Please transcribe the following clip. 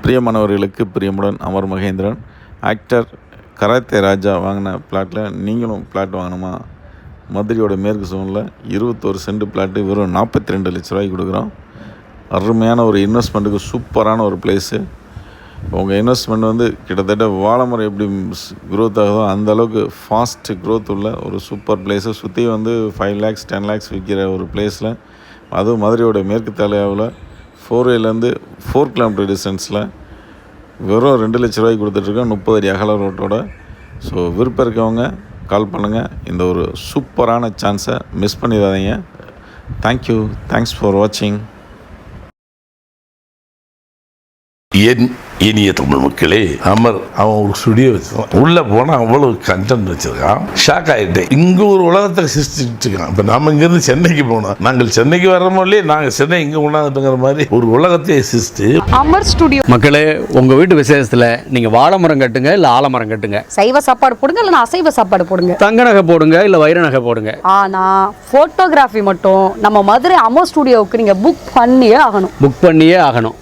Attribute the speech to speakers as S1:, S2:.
S1: பிரியமானவர்களுக்கு பிரியமுடன் Amar Mahendran. Actor karate ராஜா வாங்கின பிளாட்டில் நீங்களும் plot வாங்கணுமா? மதுரையோட மேற்கு சோனில் 21 சென்ட் பிளாட்டு வெறும் 42 லட்ச ரூபாய்க்கு கொடுக்குறோம். அருமையான ஒரு இன்வெஸ்ட்மெண்ட்டுக்கு சூப்பரான ஒரு பிளேஸு. உங்கள் இன்வெஸ்ட்மெண்ட் கிட்டத்தட்ட வாழைமரம் எப்படி க்ரோத் ஆகுதோ அந்த அளவுக்கு ஃபாஸ்ட் க்ரோத் உள்ள ஒரு சூப்பர் பிளேஸை சுற்றி 5 lakhs 10 lakhs விற்கிற ஒரு பிளேஸில், அதுவும் மதுரையோட மேற்கு தலையாவில் 4Aலேருந்து 4 கிலோமீட்டர் டிஸ்டன்ஸில் வெறும் 2 லட்ச ரூபாய்க்கு கொடுத்துட்ருக்கோம், 30 அடி அகல ரோட்டோட. ஸோ விருப்பம் இருக்கவங்க கால் பண்ணுங்கள். இந்த ஒரு சூப்பரான சான்ஸை மிஸ் பண்ணிடாதீங்க. தேங்க்யூ. தேங்க்ஸ் ஃபார் வாட்சிங்.
S2: என் இனிய தமிழ் மக்களே, அமர் அவன் ஒரு ஸ்டுடியோ வச்சிருக்கான். உள்ள போனா அவ்வளவு கண்டென்ட் வச்சிருக்கான். ஷாக் ஆகிட்டேன். இங்க ஒரு உலகத்தை சிருஷ்டிட்டு இருக்கான். இப்ப நாம இங்க இருந்து சென்னைக்கு போனோம், நாங்கள் சென்னைக்கு வர்றோமோ இல்லையே, நாங்க சென்னை இங்க கொண்டாந்துட்டுங்கிற மாதிரி ஒரு உலகத்தையே சிருஷ்டி
S3: அமர் ஸ்டுடியோ.
S4: மக்களே, உங்க வீட்டு விசேஷத்துல நீங்க வாழை மரம் கட்டுங்க இல்ல ஆலமரம் கட்டுங்க,
S3: சைவ சாப்பாடு போடுங்க இல்ல அசைவ சாப்பாடு போடுங்க,
S4: தங்க நகை போடுங்க இல்ல வைர நகை போடுங்க.
S3: ஆனா போட்டோகிராஃபி மட்டும் நம்ம மதுரை அமர் ஸ்டுடியோவுக்கு நீங்க புக் பண்ணியே ஆகணும்.
S4: புக் பண்ணியே ஆகணும்.